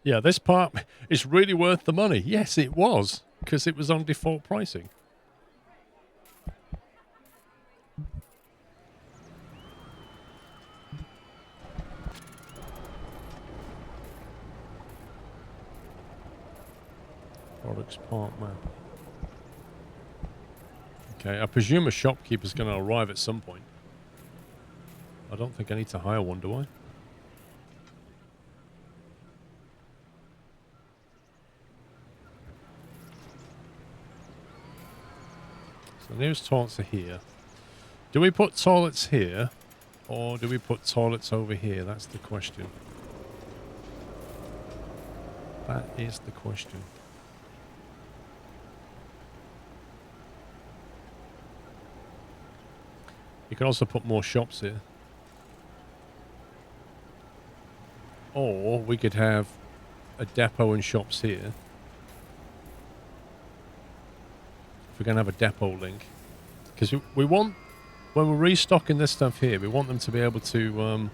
Yeah, this part is really worth the money. Yes, it was, because it was on default pricing. Products part map. Okay, I presume a shopkeeper's going to arrive at some point. I don't think I need to hire one, do I? So the nearest toilets are here. Do we put toilets here? Or do we put toilets over here? That's the question. That is the question. You can also put more shops here. Or we could have a depot and shops here. If we're going to have a depot link. Because we want, when we're restocking this stuff here, we want them to be able to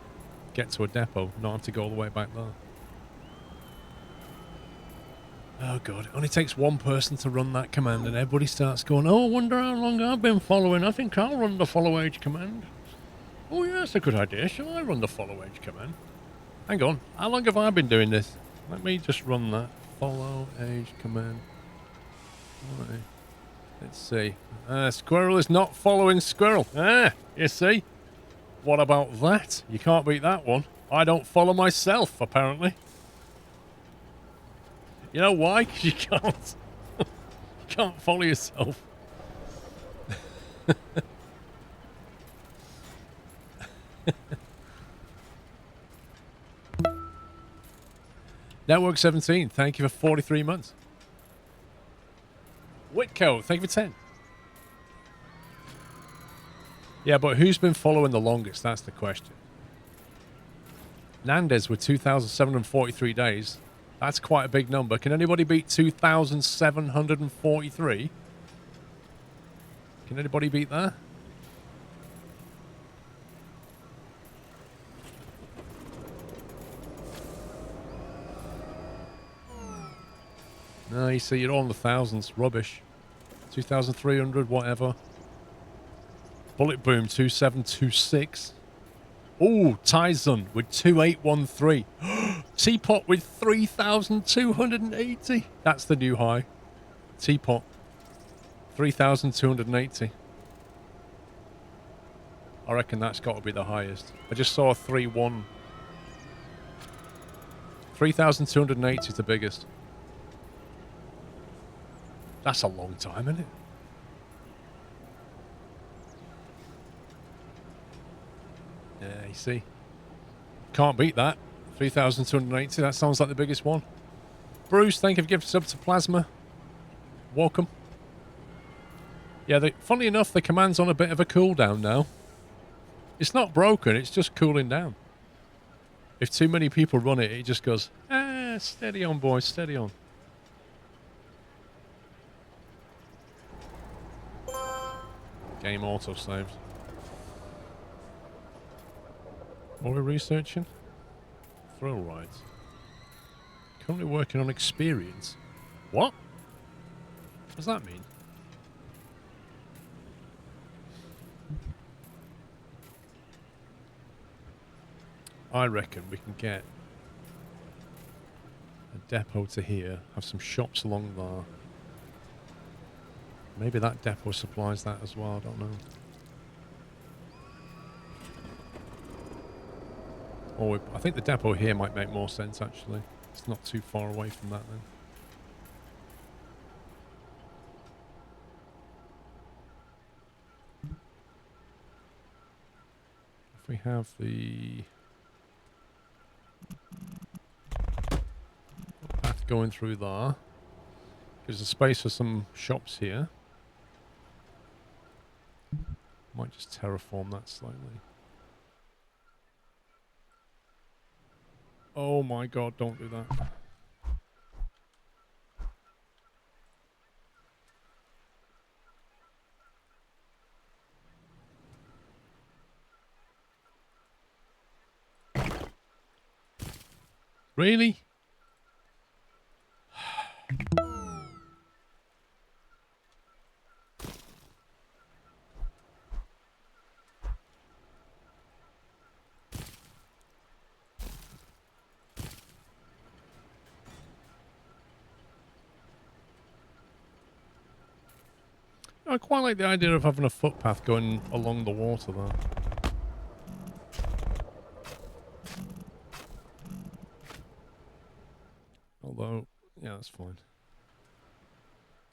get to a depot, not have to go all the way back there. Oh god, it only takes one person to run that command and everybody starts going, oh, I wonder how long I've been following. I think I'll run the follow age command. Oh yeah, that's a good idea. Shall I run the follow age command? Hang on, how long have I been doing this? Let me just run that follow age command. Right. Let's see. Squirrel is not following Squirrel. You see? What about that? You can't beat that one. I don't follow myself, apparently. You know why? Because you can't. You can't follow yourself. Network 17, thank you for 43 months. Whitco, thank you for 10. Yeah, but who's been following the longest? That's the question. Nandez with 2,743 days. That's quite a big number. Can anybody beat 2,743? Can anybody beat that? No, you see, you're all in the thousands. Rubbish. 2,300, whatever. Bullet Boom, 2,726. Oh, Tyson with 2,813. Teapot with 3,280. That's the new high. Teapot. 3,280. I reckon that's got to be the highest. I just saw a 3,1. 3,280 is the biggest. That's a long time, isn't it? Yeah, you see. Can't beat that. 3,280. That sounds like the biggest one. Bruce, thank you for gifting sub to Plasma. Welcome. Yeah, funnily enough, the command's on a bit of a cooldown now. It's not broken, it's just cooling down. If too many people run it, it just goes, steady on, boys, steady on. Game auto-saved. What are we researching? Thrill rides. Currently working on experience. What? What does that mean? I reckon we can get a depot to here, have some shops along there. Maybe that depot supplies that as well, I don't know. Or I think the depot here might make more sense, actually. It's not too far away from that, then. If we have the path going through there, gives a space for some shops here. Might just terraform that slightly. Oh my god, don't do that. Really? I quite like the idea of having a footpath going along the water there. Although, yeah, that's fine.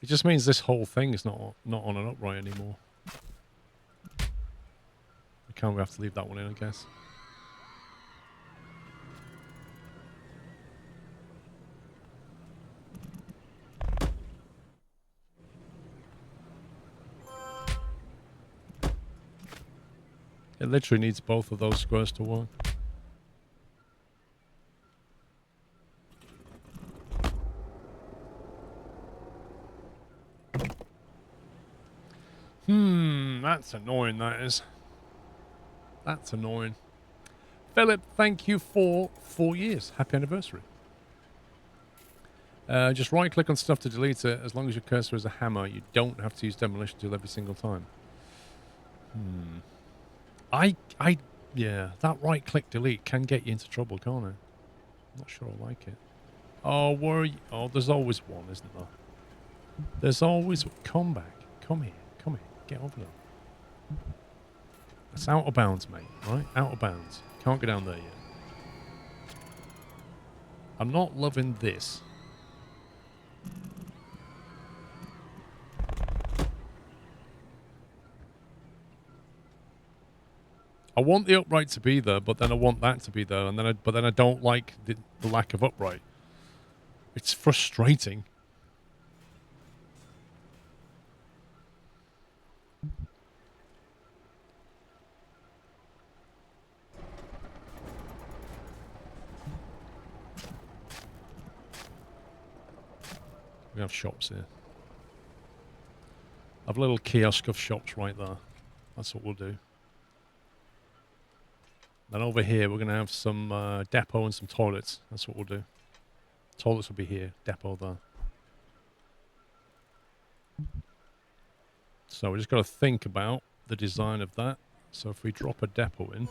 It just means this whole thing is not on an upright anymore. We kind of have to leave that one in, I guess. It literally needs both of those squares to work. That's annoying, that is. That's annoying. Philip, thank you for 4 years. Happy anniversary. Just right-click on stuff to delete it. As long as your cursor is a hammer, you don't have to use demolition tool every single time. Yeah, that right-click delete can get you into trouble, can't it? I'm not sure I like it. Oh, where are you? Oh, there's always one, isn't there? There's always... Come back. Come here. Come here. Get over there. That's out of bounds, mate. Right? Out of bounds. Can't go down there yet. I'm not loving this. I want the upright to be there, but then I want that to be there, and then but then I don't like the lack of upright. It's frustrating. We have shops here. I have a little kiosk of shops right there. That's what we'll do. Then over here, we're going to have some depot and some toilets. That's what we'll do. Toilets will be here. Depot there. So we just got to think about the design of that. So if we drop a depot in...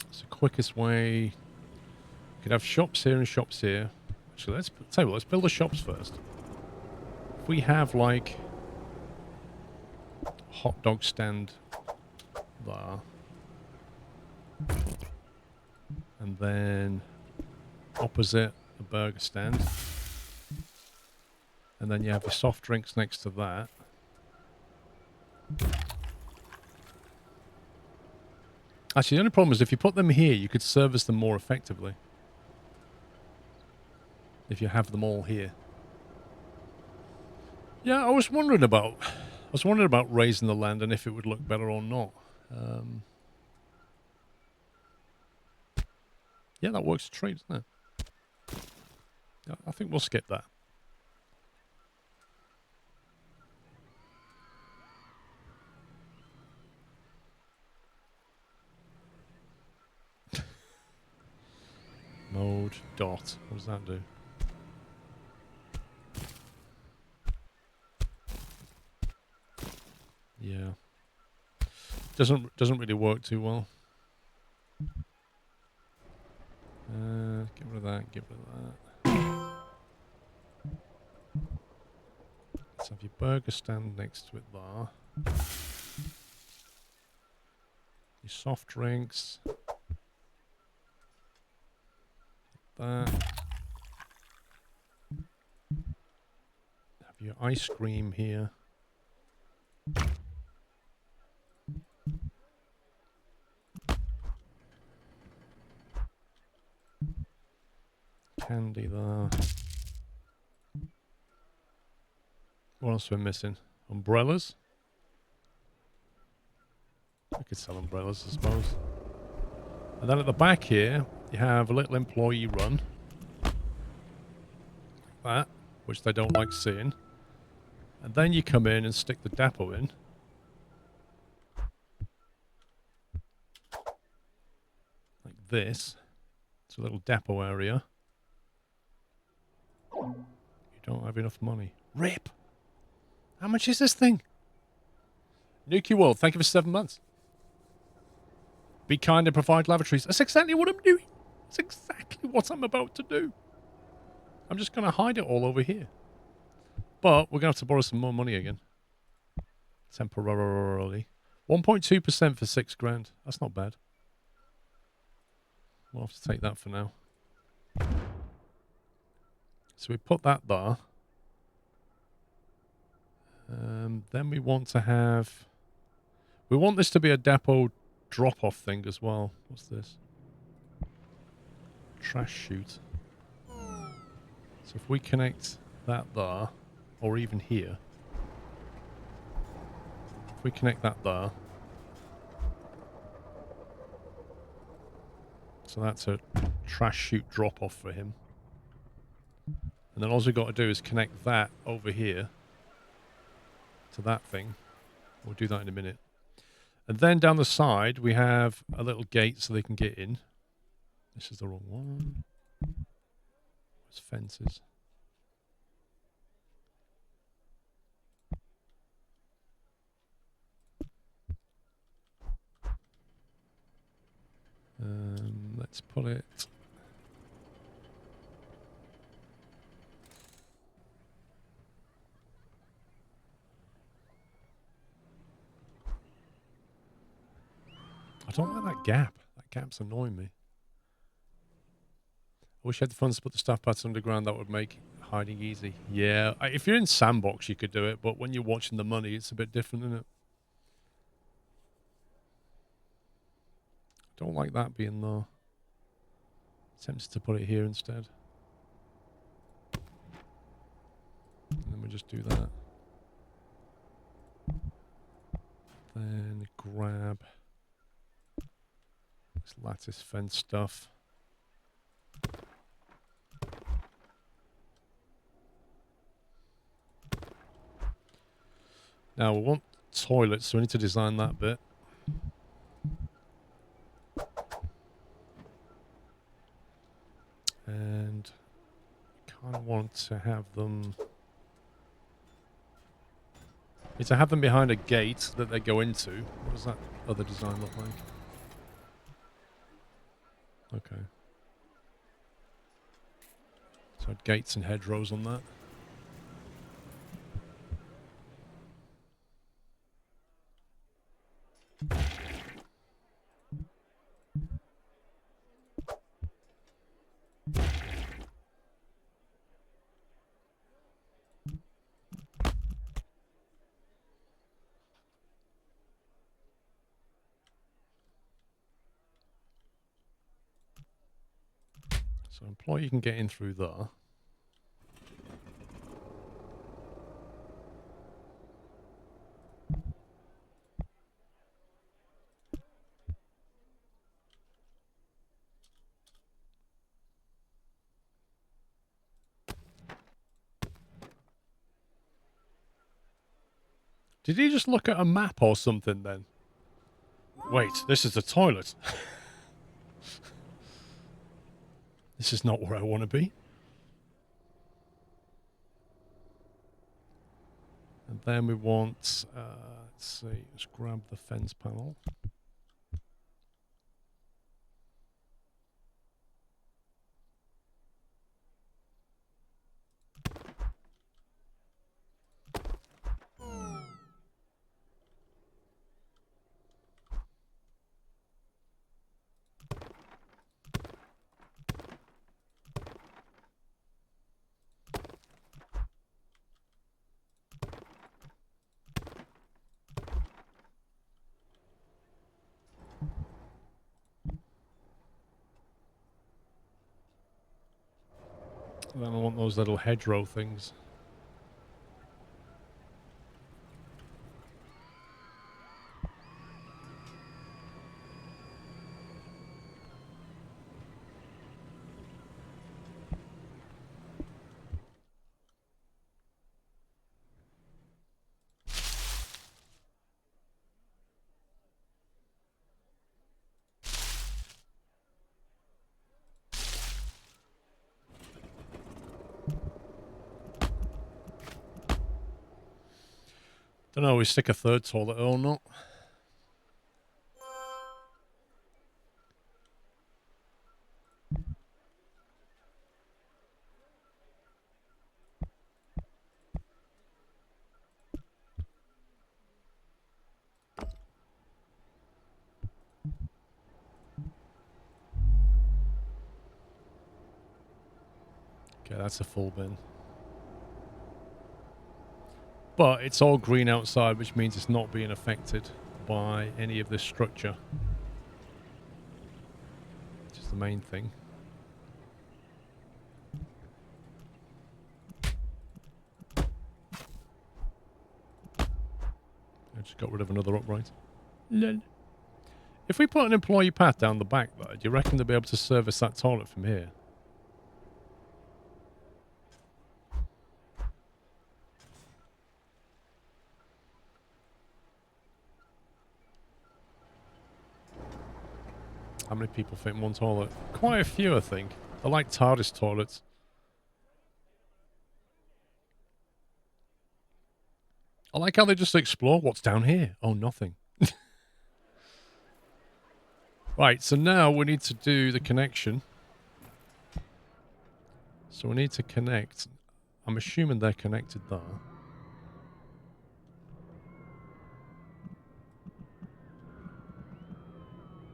It's the quickest way... We could have shops here and shops here. Actually, let's tell you what, let's build the shops first. If we have like hot dog stand there, and then opposite a burger stand. And then you have your soft drinks next to that. Actually, the only problem is if you put them here, you could service them more effectively. If you have them all here. Yeah, I was wondering about raising the land and if it would look better or not. Yeah, that works a treat, doesn't it? Yeah, I think we'll skip that. Mode dot. What does that do? Yeah. Doesn't really work too well. Get rid of that, get rid of that. Let's have your burger stand next to it there. Your soft drinks. That. Have your ice cream here. Candy there. What else are we missing? Umbrellas? We could sell umbrellas, I suppose. And then at the back here, you have a little employee run. Like that, which they don't like seeing. And then you come in and stick the depot in. Like this. It's a little depot area. You don't have enough money. RIP! How much is this thing? Nuki World, thank you for 7 months. Be kind and provide lavatories. That's exactly what I'm doing. That's exactly what I'm about to do. I'm just going to hide it all over here. But we're going to have to borrow some more money again. Temporarily. 1.2% for 6 grand. That's not bad. We'll have to take that for now. So we put that there. Then we want to have... We want this to be a depot drop-off thing as well. What's this? Trash chute. So if we connect that there, or even here. If we connect that there. So that's a trash chute drop-off for him. And then all we've got to do is connect that over here to that thing. We'll do that in a minute. And then down the side, we have a little gate so they can get in. This is the wrong one. There's fences. Let's put it... I don't like that gap. That gap's annoying me. I wish I had the funds to put the stuff pads underground. That would make hiding easy. Yeah, if you're in Sandbox, you could do it. But when you're watching the money, it's a bit different, isn't it? Don't like that being there. Tempted to put it here instead. And then we just do that. Then grab this lattice fence stuff. Now we want toilets, so we need to design that bit. And kind of want to have them... Need to have them behind a gate that they go into. What does that other design look like? Okay. So gates and hedgerows on that. So employee can get in through there. Did he just look at a map or something then? Wait, this is the toilet. This is not where I want to be. And then we want, let's see, let's grab the fence panel. And then I want those little hedgerow things. Don't know, we stick a third toilet or not. Okay, that's a full bin. But it's all green outside, which means it's not being affected by any of this structure. Which is the main thing. I just got rid of another upright. Lol. If we put an employee path down the back though, do you reckon they'll be able to service that toilet from here? How many people fit in one toilet? Quite a few, I think. They're like TARDIS toilets. I like how they just explore what's down here. Oh, nothing. Right, so now we need to do the connection. So we need to connect. I'm assuming they're connected there.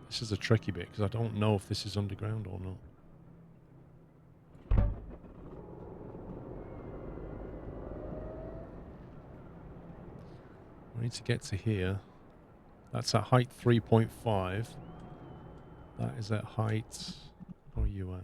This is a tricky bit because I don't know if this is underground or not. We need to get to here. That's at height 3.5. That is at height... Where are you at?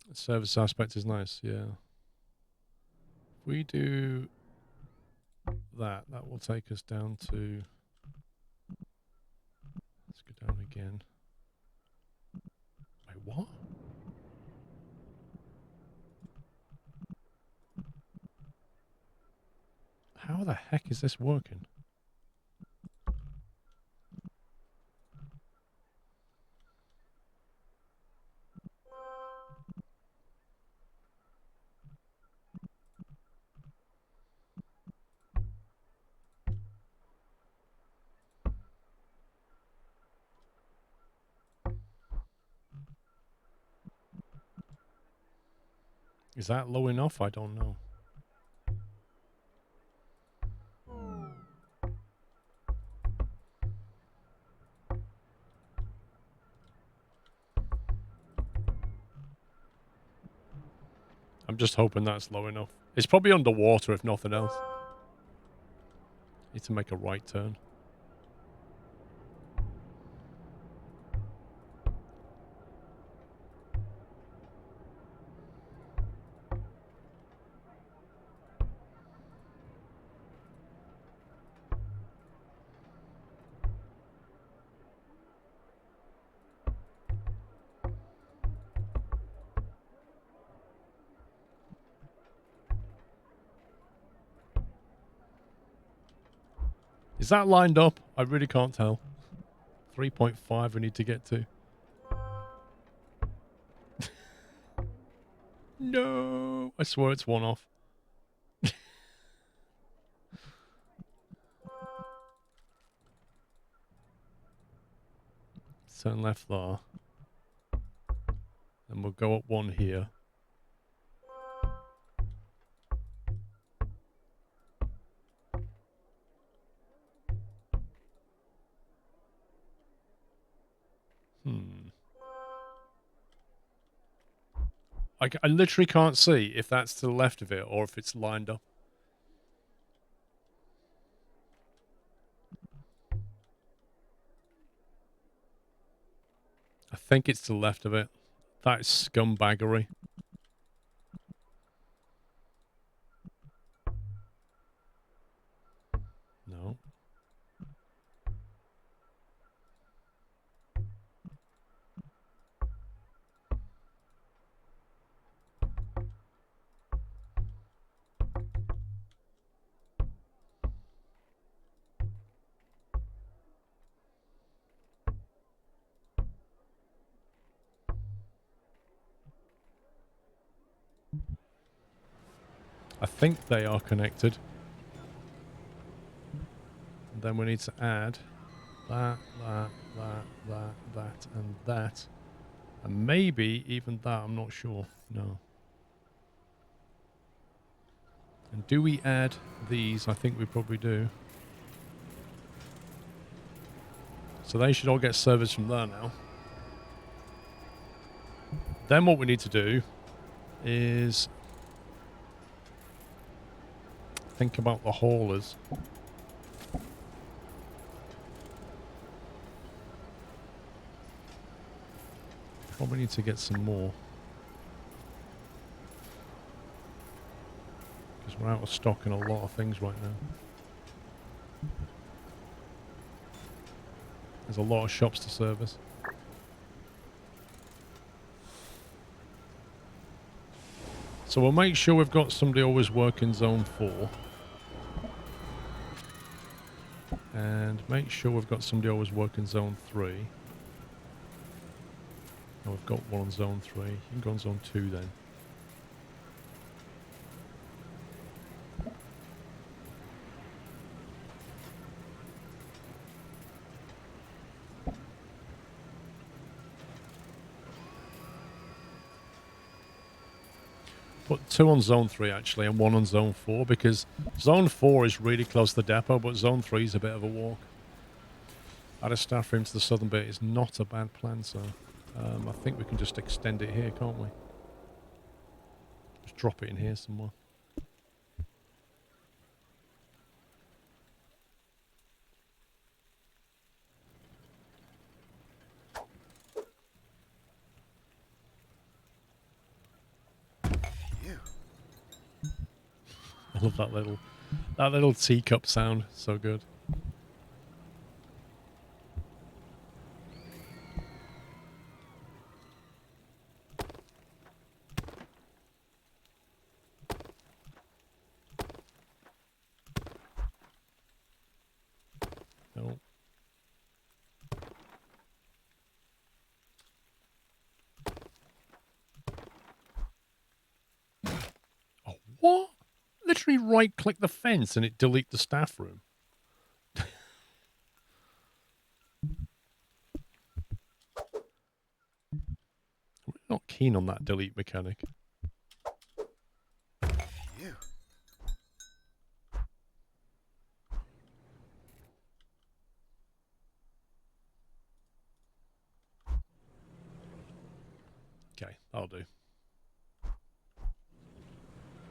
The service aspect is nice, yeah. If we do that, that will take us down to... Let's go down again. Wait, what? How the heck is this working? Is that low enough? I don't know. I'm just hoping that's low enough. It's probably underwater if nothing else. Need to make a right turn. Is that lined up? I really can't tell. 3.5 we need to get to. No! I swear it's one off. Turn left there. And we'll go up one here. I literally can't see if that's to the left of it or if it's lined up. I think it's to the left of it. That is scumbaggery. No. I think they are connected. And then we need to add that, and that. And maybe even that, I'm not sure. No. And do we add these? I think we probably do. So they should all get service from there now. Then what we need to do is think about the haulers. Probably need to get some more. Because we're out of stock in a lot of things right now. There's a lot of shops to service. So we'll make sure we've got somebody always working zone 4. And make sure we've got somebody always working zone 3. Oh, we've got one on zone 3. You can go on zone 2 then. Put 2 on zone 3 actually and 1 on zone 4 because zone 4 is really close to the depot, but zone 3 is a bit of a walk. Add a staff room to the southern bit is not a bad plan, so I think we can just extend it here, can't we? Just drop it in here somewhere. I love that little teacup sound. So good. No. Oh, what? Literally right-click the fence and it delete the staff room. I'm not keen on that delete mechanic. Okay, that'll do.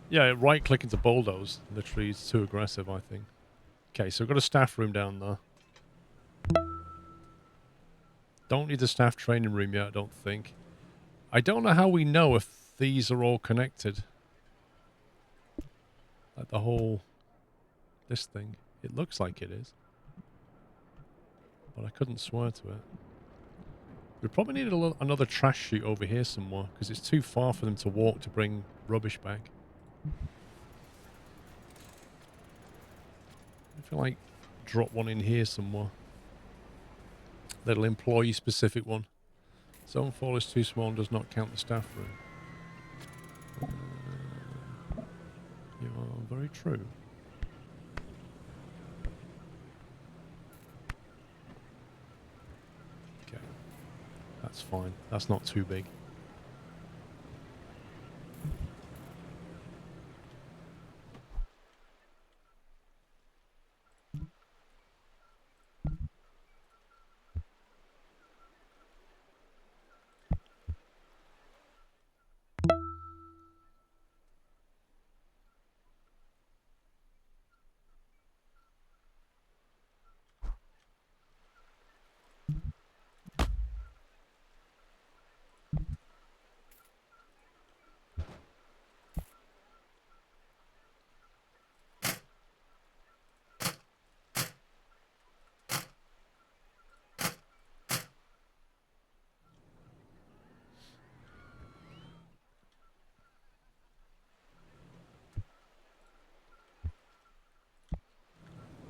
Yeah, right-click into bulldoze. Literally, it's too aggressive, I think. Okay, so we've got a staff room down there. Don't need the staff training room yet, I don't think. I don't know how we know if these are all connected. Like the whole... this thing. It looks like it is. But I couldn't swear to it. We probably need another trash chute over here somewhere, because it's too far for them to walk to bring rubbish back. I feel like drop one in here somewhere. Little employee-specific one. Zone 4 is too small and does not count the staff room. You are very true. Okay. That's fine. That's not too big.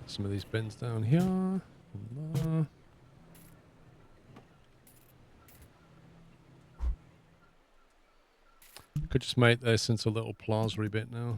Some of these bins down here. Could just make this into a little plaza bit now.